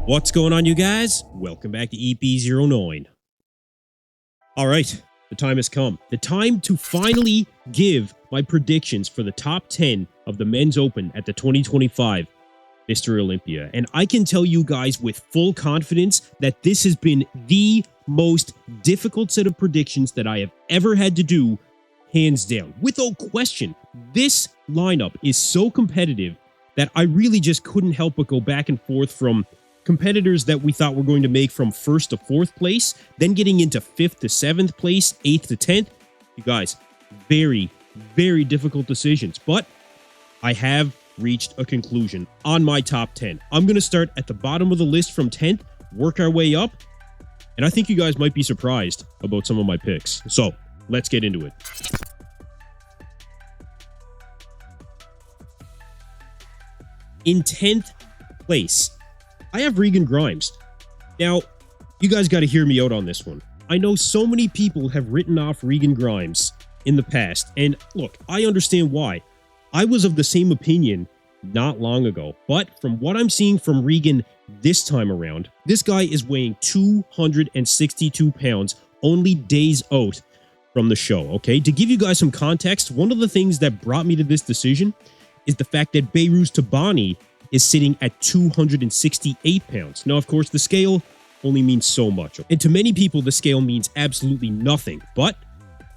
What's going on, you guys? Welcome back to EP09. Alright, the time has come. The time to finally give my predictions for the top 10 of the Men's Open at the 2025 Mr. Olympia. And I can tell you guys with full confidence that this has been the most difficult set of predictions that I have ever had to do, hands down. Without question, this lineup is so competitive that I really just couldn't help but go back and forth from competitors that we thought were going to make from 1st to 4th place, then getting into 5th to 7th place, 8th to 10th. You guys, very, very difficult decisions, but I have reached a conclusion on my top 10. I'm going to start at the bottom of the list from 10th, work our way up, and I think you guys might be surprised about some of my picks. So, let's get into it. In 10th place, I have Regan Grimes. Now, you guys got to hear me out on this one. I know so many people have written off Regan Grimes in the past, and look, I understand why. I was of the same opinion not long ago, but from what I'm seeing from Regan this time around, this guy is weighing 262 pounds, only days out from the show, okay? To give you guys some context, one of the things that brought me to this decision is the fact that Behrouz Tabani is sitting at 268 pounds. Now, of course, the scale only means so much. And to many people, the scale means absolutely nothing. But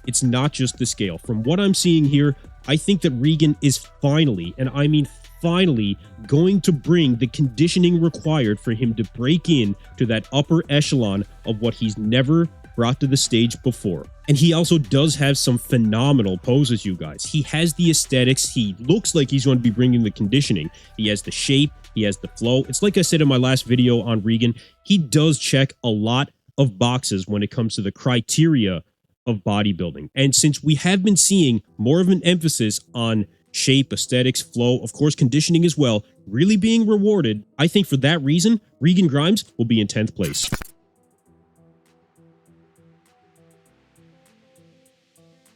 it's not just the scale. From what I'm seeing here, I think that Regan is finally, and I mean finally, going to bring the conditioning required for him to break in to that upper echelon of what he's never brought to the stage before. And he also does have some phenomenal poses, you guys. He has the aesthetics. He looks like he's going to be bringing the conditioning. He has the shape. He has the flow. It's like I said in my last video on Regan, he does check a lot of boxes when it comes to the criteria of bodybuilding. And since we have been seeing more of an emphasis on shape, aesthetics, flow, of course, conditioning as well, really being rewarded, I think for that reason, Regan Grimes will be in 10th place.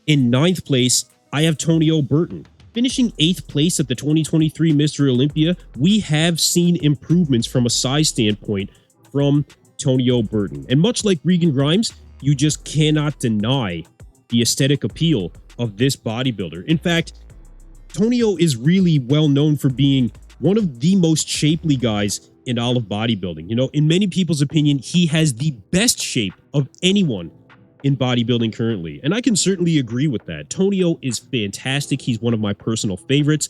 In 9th place, I have Tonio Burton. Finishing 8th place at the 2023 Mr. Olympia, we have seen improvements from a size standpoint from Tonio Burton. And much like Regan Grimes, you just cannot deny the aesthetic appeal of this bodybuilder. In fact, Tonio is really well known for being one of the most shapely guys in all of bodybuilding. You know, in many people's opinion, he has the best shape of anyone in bodybuilding currently, and I can certainly agree with that. Tonio is fantastic. He's one of my personal favorites,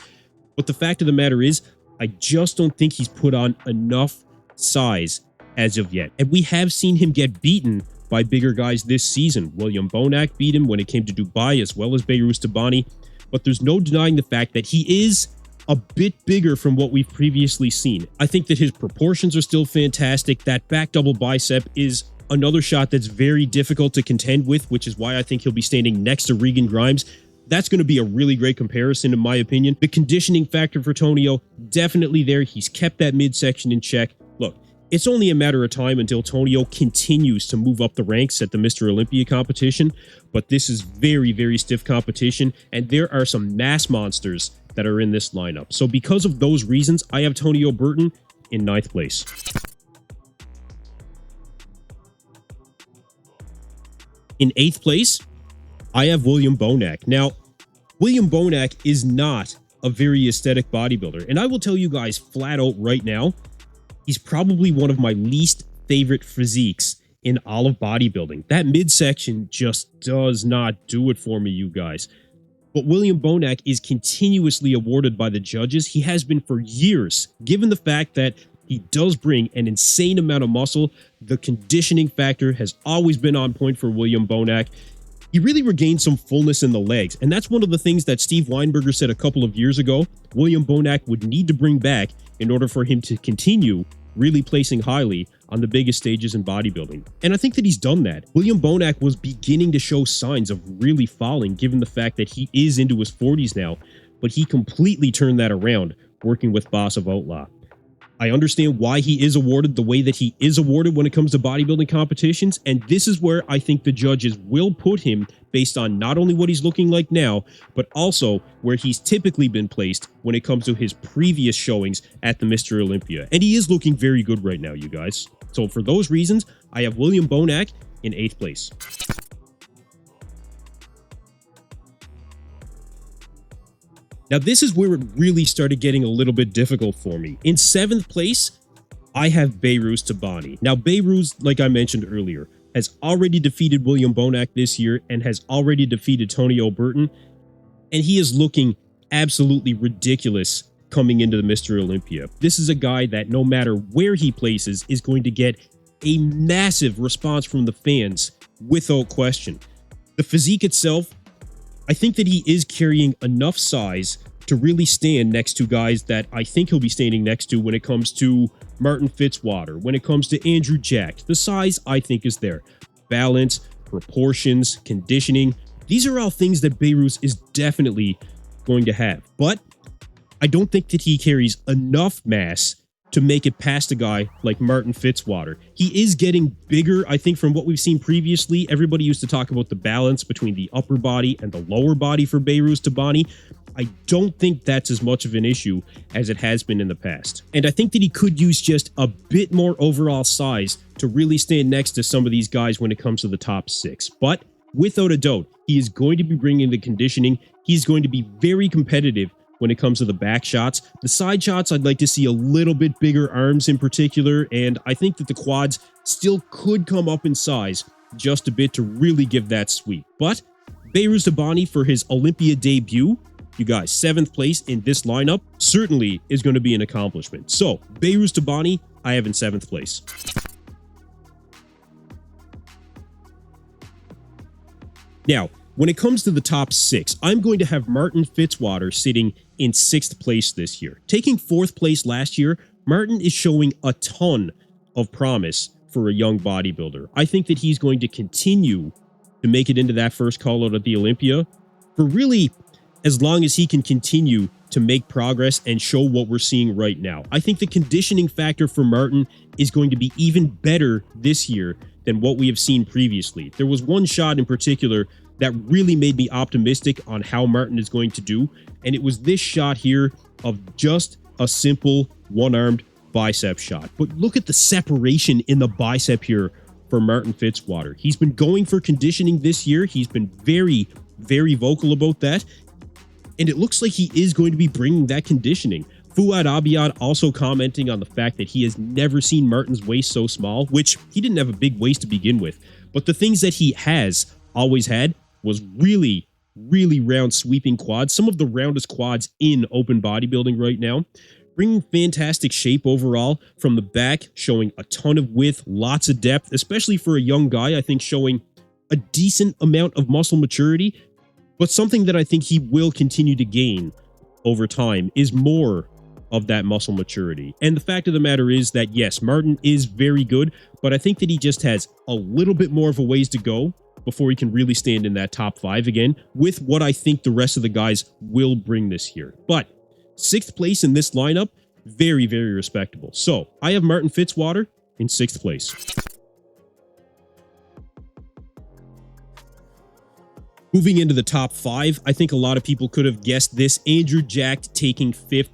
but the fact of the matter is, I just don't think he's put on enough size as of yet. And we have seen him get beaten by bigger guys this season. William Bonac beat him when it came to Dubai, as well as Behrouz Tabani, but there's no denying the fact that he is a bit bigger from what we've previously seen. I think that his proportions are still fantastic. That back double bicep is another shot that's very difficult to contend with, which is why I think he'll be standing next to Regan Grimes. That's going to be a really great comparison, in my opinion. The conditioning factor for Tonio, definitely there. He's kept that midsection in check. Look, it's only a matter of time until Tonio continues to move up the ranks at the Mr. Olympia competition, but this is very, very stiff competition, and there are some mass monsters that are in this lineup. So because of those reasons, I have Tonio Burton in 9th place. In 8th place, I have William Bonac. Now, William Bonac is not a very aesthetic bodybuilder, and I will tell you guys flat out right now, he's probably one of my least favorite physiques in all of bodybuilding. That midsection just does not do it for me, you guys. But William Bonac is continuously awarded by the judges. He has been for years, given the fact that he does bring an insane amount of muscle. The conditioning factor has always been on point for William Bonac. He really regained some fullness in the legs, and that's one of the things that Steve Weinberger said a couple of years ago William Bonac would need to bring back in order for him to continue really placing highly on the biggest stages in bodybuilding. And I think that he's done that. William Bonac was beginning to show signs of really falling, given the fact that he is into his 40s now, but he completely turned that around working with Boss of Outlaw. I understand why he is awarded the way that he is awarded when it comes to bodybuilding competitions, and this is where I think the judges will put him based on not only what he's looking like now, but also where he's typically been placed when it comes to his previous showings at the Mr. Olympia. And he is looking very good right now, you guys. So for those reasons, I have William Bonac in 8th place. Now, this is where it really started getting a little bit difficult for me. In 7th place, I have Behrouz Tabani. Now, Behrouz, like I mentioned earlier, has already defeated William Bonac this year and has already defeated Tonio Burton, and he is looking absolutely ridiculous coming into the Mr. Olympia. This is a guy that no matter where he places is going to get a massive response from the fans without question. The physique itself, I think that he is carrying enough size to really stand next to guys that I think he'll be standing next to when it comes to Martin Fitzwater, when it comes to Andrew Jack. The size, I think, is there. Balance, proportions, conditioning. These are all things that Behrouz is definitely going to have. But I don't think that he carries enough mass to make it past a guy like Martin Fitzwater. He is getting bigger, I think, from what we've seen previously. Everybody used to talk about the balance between the upper body and the lower body for Behrouz Tabani. I don't think that's as much of an issue as it has been in the past. And I think that he could use just a bit more overall size to really stand next to some of these guys when it comes to the top 6. But without a doubt, he is going to be bringing the conditioning. He's going to be very competitive when it comes to the back shots. The side shots, I'd like to see a little bit bigger arms in particular, and I think that the quads still could come up in size just a bit to really give that sweep. But Behrouz Tabani for his Olympia debut, you guys, 7th place in this lineup certainly is going to be an accomplishment. So, Behrouz Tabani, I have in 7th place. Now, when it comes to the top 6, I'm going to have Martin Fitzwater sitting in 6th place this year. Taking 4th place last year, Martin is showing a ton of promise for a young bodybuilder. I think that he's going to continue to make it into that first call out at the Olympia for really as long as he can continue to make progress and show what we're seeing right now. I think the conditioning factor for Martin is going to be even better this year than what we have seen previously. There was one shot in particular that really made me optimistic on how Martin is going to do, and it was this shot here of just a simple one-armed bicep shot. But look at the separation in the bicep here for Martin Fitzwater. He's been going for conditioning this year. He's been very, very vocal about that, and it looks like he is going to be bringing that conditioning. Fouad Abiad also commenting on the fact that he has never seen Martin's waist so small, which he didn't have a big waist to begin with, but the things that he has always had was really, really round sweeping quads, some of the roundest quads in open bodybuilding right now, bringing fantastic shape overall from the back, showing a ton of width, lots of depth, especially for a young guy, I think showing a decent amount of muscle maturity, but something that I think he will continue to gain over time is more of that muscle maturity. And the fact of the matter is that, yes, Martin is very good, but I think that he just has a little bit more of a ways to go before he can really stand in that top 5 again with what I think the rest of the guys will bring this year. But 6th place in this lineup, very, very respectable. So I have Martin Fitzwater in 6th place. Moving into the top 5, I think a lot of people could have guessed this. Andrew Jack taking 5th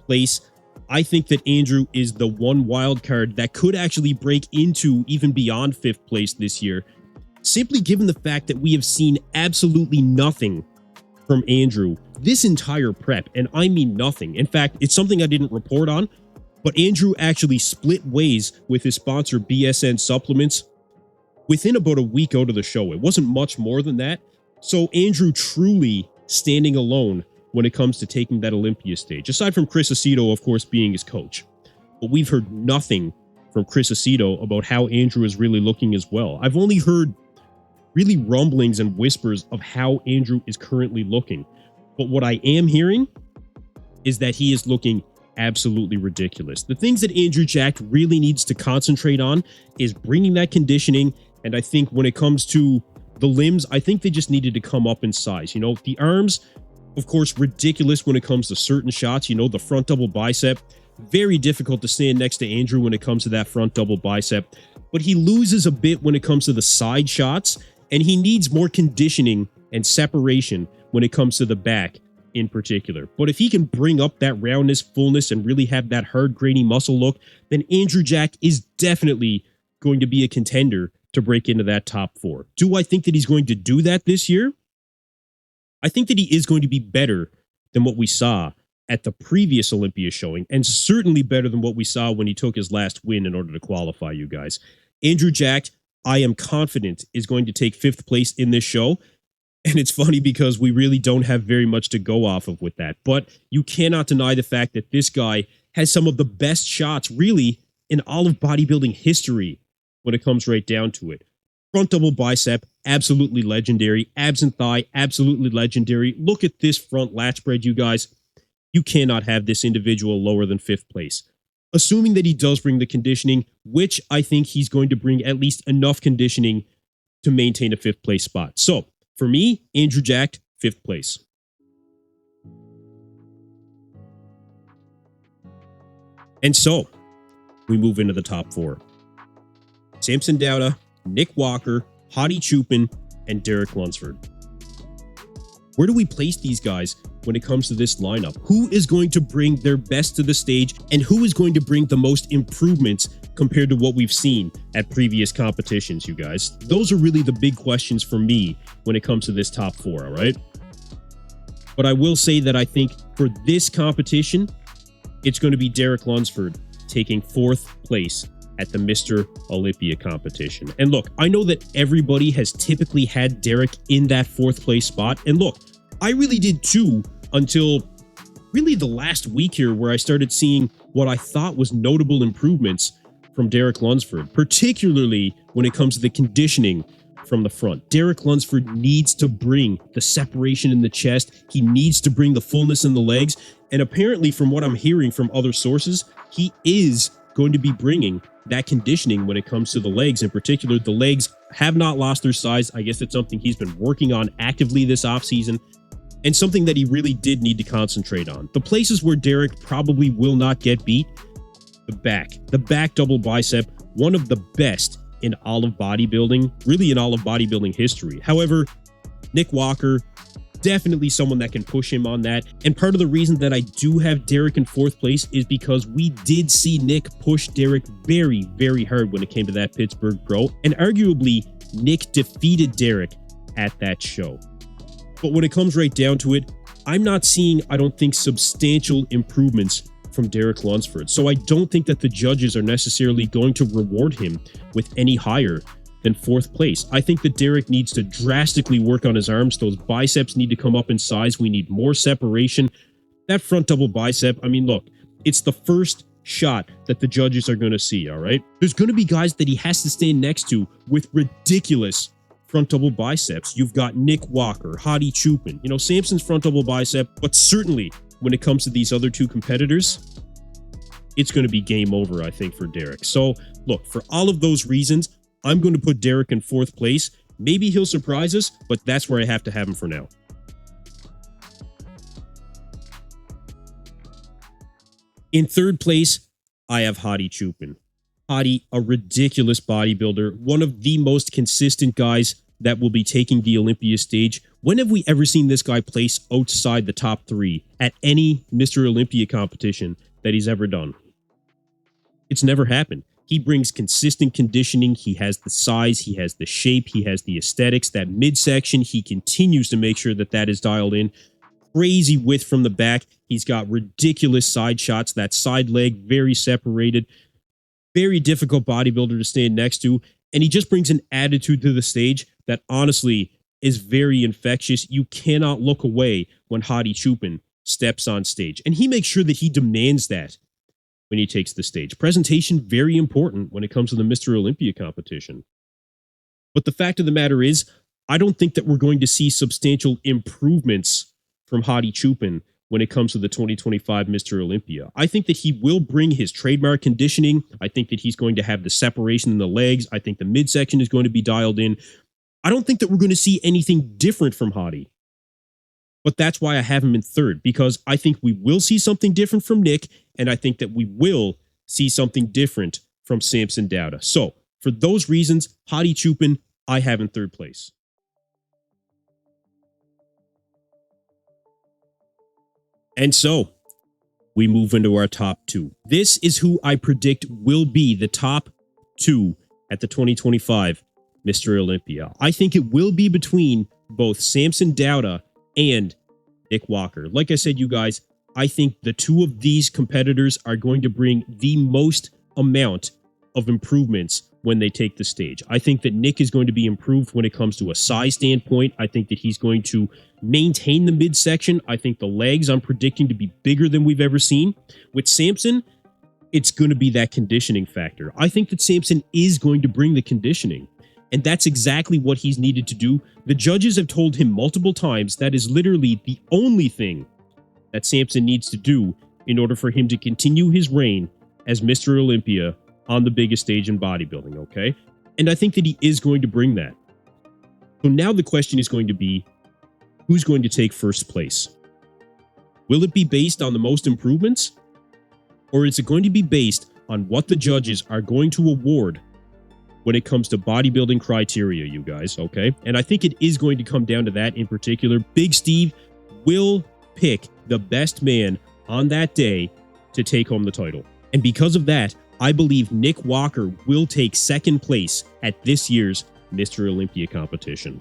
place. I think that Andrew is the one wild card that could actually break into even beyond 5th place this year, simply given the fact that we have seen absolutely nothing from Andrew this entire prep, and I mean nothing. In fact, it's something I didn't report on, but Andrew actually split ways with his sponsor BSN Supplements within about a week out of the show. It wasn't much more than that. So Andrew truly standing alone when it comes to taking that Olympia stage, aside from Chris Aceto, of course, being his coach. But we've heard nothing from Chris Aceto about how Andrew is really looking as well. I've only heard really rumblings and whispers of how Andrew is currently looking. But what I am hearing is that he is looking absolutely ridiculous. The things that Andrew Jack really needs to concentrate on is bringing that conditioning. And I think when it comes to the limbs, I think they just needed to come up in size. You know, the arms, of course, ridiculous when it comes to certain shots. You know, the front double bicep, Very difficult to stand next to Andrew when it comes to that front double bicep, but he loses a bit when it comes to the side shots, and he needs more conditioning and separation when it comes to the back in particular. But if he can bring up that roundness, fullness, and really have that hard, grainy muscle look, then Andrew Jack is definitely going to be a contender to break into that top 4. Do I think that he's going to do that this year? I think that he is going to be better than what we saw at the previous Olympia showing, and certainly better than what we saw when he took his last win in order to qualify, you guys. Andrew Jack, I am confident, is going to take 5th place in this show. And it's funny because we really don't have very much to go off of with that. But you cannot deny the fact that this guy has some of the best shots, really, in all of bodybuilding history when it comes right down to it. Front double bicep, absolutely legendary. Abs and thigh, absolutely legendary. Look at this front lat spread, you guys. You cannot have this individual lower than 5th place. Assuming that he does bring the conditioning, which I think he's going to bring at least enough conditioning to maintain a 5th place spot. So, for me, Andrew Jack, 5th place. And so, we move into the top 4. Samson Dauda, Nick Walker, Hadi Choopan, and Derek Lunsford. Where do we place these guys when it comes to this lineup? Who is going to bring their best to the stage, and who is going to bring the most improvements compared to what we've seen at previous competitions, you guys? Those are really the big questions for me when it comes to this top 4, all right? But I will say that I think for this competition, it's going to be Derek Lunsford taking 4th place at the Mr. Olympia competition. And look, I know that everybody has typically had Derek in that 4th place spot. And look, I really did too until really the last week here, where I started seeing what I thought was notable improvements from Derek Lunsford, particularly when it comes to the conditioning from the front. Derek Lunsford needs to bring the separation in the chest. He needs to bring the fullness in the legs. And apparently, from what I'm hearing from other sources, he is going to be bringing that conditioning when it comes to the legs. In particular, the legs have not lost their size. I guess it's something he's been working on actively this offseason, and something that he really did need to concentrate on. The places where Derek probably will not get beat: the back double bicep, one of the best in all of bodybuilding, really in all of bodybuilding history. However, Nick Walker, definitely someone that can push him on that. And part of the reason that I do have Derek in 4th place is because we did see Nick push Derek very, very hard when it came to that Pittsburgh Pro. And arguably, Nick defeated Derek at that show. But when it comes right down to it, I'm not seeing, I don't think, substantial improvements from Derek Lunsford. So I don't think that the judges are necessarily going to reward him with any higher than 4th place. I think that Derek needs to drastically work on his arms. Those biceps need to come up in size. We need more separation. That front double bicep, I mean, look, it's the first shot that the judges are going to see, all right? There's going to be guys that he has to stand next to with ridiculous front double biceps. You've got Nick Walker, Hadi Choopan, you know, Samson's front double bicep, but certainly when it comes to these other 2 competitors, it's going to be game over, I think, for Derek. So, look, for all of those reasons, I'm going to put Derek in 4th place. Maybe he'll surprise us, but that's where I have to have him for now. In 3rd place, I have Hadi Choopan. Hadi, a ridiculous bodybuilder, one of the most consistent guys that will be taking the Olympia stage. When have we ever seen this guy place outside the top 3 at any Mr. Olympia competition that he's ever done? It's never happened. He brings consistent conditioning. He has the size. He has the shape. He has the aesthetics. That midsection, he continues to make sure that that is dialed in. Crazy width from the back. He's got ridiculous side shots. That side leg, very separated. Very difficult bodybuilder to stand next to. And he just brings an attitude to the stage that honestly is very infectious. You cannot look away when Hadi Choopan steps on stage. And he makes sure that he demands that when he takes the stage. Presentation, very important when it comes to the Mr. Olympia competition. But the fact of the matter is, I don't think that we're going to see substantial improvements from Hadi Choopan when it comes to the 2025 Mr. Olympia. I think that he will bring his trademark conditioning. I think that he's going to have the separation in the legs. I think the midsection is going to be dialed in. I don't think that we're going to see anything different from Hadi. But that's why I have him in third, because I think we will see something different from Nick, and I think that we will see something different from Samson Dauda. So, for those reasons, Hadi Choopan, I have in third place. And so, we move into our top two. This is who I predict will be the top two at the 2025 Mr. Olympia. I think it will be between both Samson Dauda and Nick Walker. Like I said, you guys, I think the two of these competitors are going to bring the most amount of improvements when they take the stage. I think that Nick is going to be improved when it comes to a size standpoint. I think that he's going to maintain the midsection. I think the legs I'm predicting to be bigger than we've ever seen. With Samson, it's going to be that conditioning factor. I think that Samson is going to bring the conditioning, and that's exactly what he's needed to do. The judges have told him multiple times that is literally the only thing that Samson needs to do in order for him to continue his reign as Mr. Olympia on the biggest stage in bodybuilding, okay? And I think that he is going to bring that. So now the question is going to be, who's going to take first place? Will it be based on the most improvements? Or is it going to be based on what the judges are going to award when it comes to bodybuilding criteria, you guys, okay? And I think it is going to come down to that in particular. Big Steve will pick the best man on that day to take home the title. And because of that, I believe Nick Walker will take second place at this year's Mr. Olympia competition.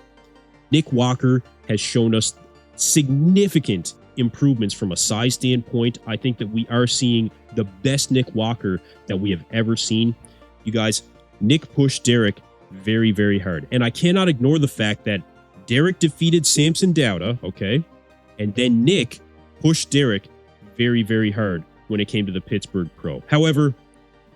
Nick Walker has shown us significant improvements from a size standpoint. I think that we are seeing the best Nick Walker that we have ever seen. You guys, Nick pushed Derek very, very hard. And I cannot ignore the fact that Derek defeated Samson Dauda, okay? And then Nick pushed Derek very, very hard when it came to the Pittsburgh Pro. However,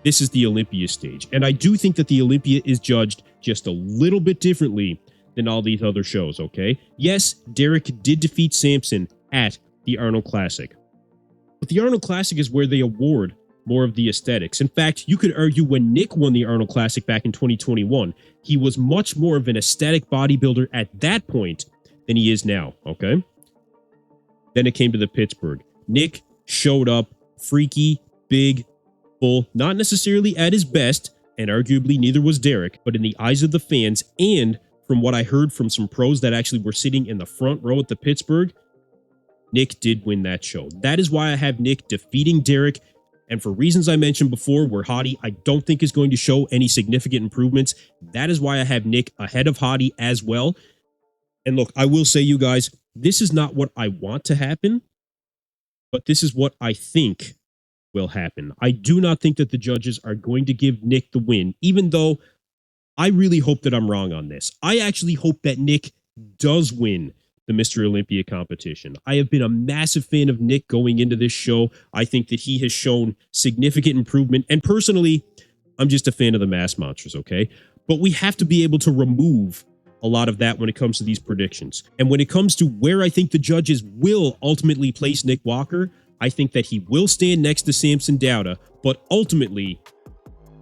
this is the Olympia stage, and I do think that the Olympia is judged just a little bit differently than all these other shows, okay? Yes, Derek did defeat Samson at the Arnold Classic, but the Arnold Classic is where they award more of the aesthetics. In fact, you could argue when Nick won the Arnold Classic back in 2021, he was much more of an aesthetic bodybuilder at that point than he is now, okay? Then it came to the Pittsburgh. Nick showed up freaky, big, full, not necessarily at his best, and arguably neither was Derek, but in the eyes of the fans, and from what I heard from some pros that actually were sitting in the front row at the Pittsburgh, Nick did win that show. That is why I have Nick defeating Derek, and for reasons I mentioned before, where Hadi I don't think is going to show any significant improvements, that is why I have Nick ahead of Hadi as well. And look, I will say, you guys, this is not what I want to happen, but this is what I think will happen. I do not think that the judges are going to give Nick the win, even though I really hope that I'm wrong on this. I actually hope that Nick does win the Mr. Olympia competition. I have been a massive fan of Nick going into this show. I think that he has shown significant improvement, and personally, I'm just a fan of the mass monsters, okay? But we have to be able to remove a lot of that when it comes to these predictions. And when it comes to where I think the judges will ultimately place Nick Walker, I think that he will stand next to Samson Dauda, but ultimately,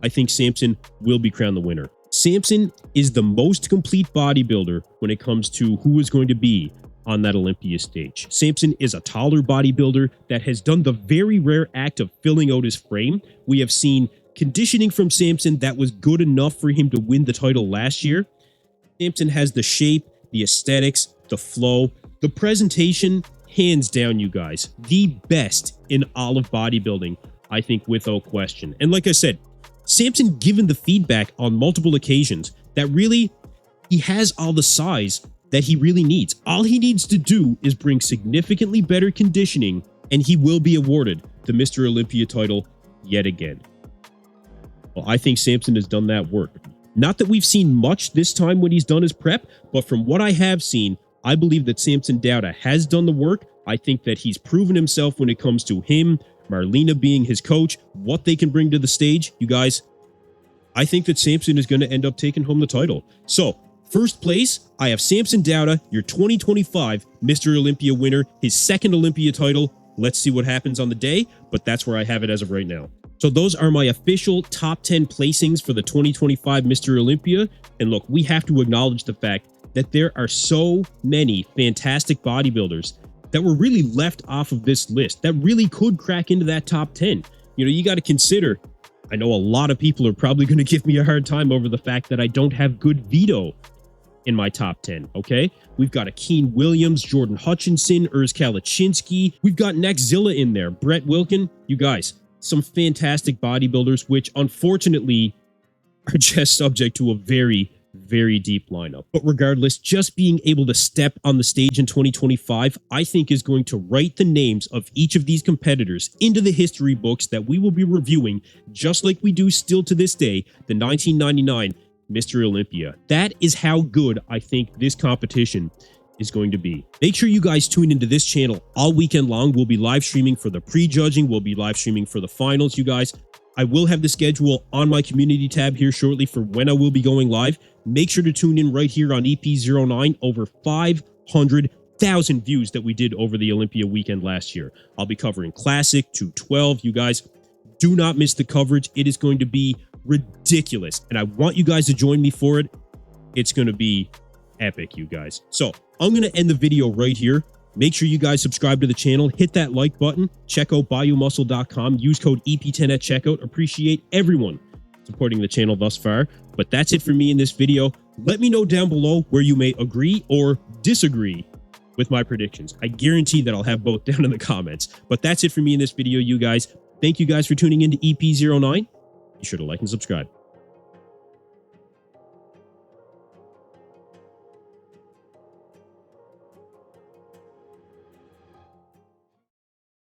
I think Samson will be crowned the winner. Samson is the most complete bodybuilder when it comes to who is going to be on that Olympia stage. Samson is a taller bodybuilder that has done the very rare act of filling out his frame. We have seen conditioning from Samson that was good enough for him to win the title last year. Samson has the shape, the aesthetics, the flow, the presentation. Hands down, you guys, the best in all of bodybuilding, I think, without question. And like I said, Samson given the feedback on multiple occasions that really he has all the size that he really needs. All he needs to do is bring significantly better conditioning, and he will be awarded the Mr. Olympia title yet again. Well, I think Samson has done that work. Not that we've seen much this time when he's done his prep, but from what I have seen, I believe that Samson Dauda has done the work. I think that he's proven himself when it comes to him, Marlena being his coach, what they can bring to the stage. You guys, I think that Samson is going to end up taking home the title. So, first place, I have Samson Dauda, your 2025 Mr. Olympia winner, his second Olympia title. Let's see what happens on the day, but that's where I have it as of right now. So those are my official top 10 placings for the 2025 Mr. Olympia. And look, we have to acknowledge the fact that there are so many fantastic bodybuilders that were really left off of this list that really could crack into that top 10. You know, you got to consider, I know a lot of people are probably going to give me a hard time over the fact that I don't have good veto in my top 10, okay? We've got Akeem Williams, Jordan Hutchinson, Urs Kalicinski. We've got Nexzilla in there, Brett Wilkin. You guys, some fantastic bodybuilders, which unfortunately are just subject to a very, very deep lineup. But regardless, just being able to step on the stage in 2025, I think is going to write the names of each of these competitors into the history books that we will be reviewing, just like we do still to this day, the 1999 Mr. Olympia. That is how good I think this competition is going to be. Make sure you guys tune into this channel all weekend long. We'll be live streaming for the pre-judging. We'll be live streaming for the finals, you guys. I will have the schedule on my community tab here shortly for when I will be going live. Make sure to tune in right here on EP09. Over 500,000 views that we did over the Olympia weekend last year. I'll be covering Classic 212. You guys, do not miss the coverage. It is going to be ridiculous, and I want you guys to join me for it. It's going to be epic, you guys. So I'm going to end the video right here. Make sure you guys subscribe to the channel, hit that like button, check out biomuscle.com, use code EP10 at checkout. Appreciate everyone supporting the channel thus far. But that's it for me in this video. Let me know down below where you may agree or disagree with my predictions. I guarantee that I'll have both down in the comments. But that's it for me in this video, you guys. Thank you guys for tuning in to EP09. Be sure to like and subscribe.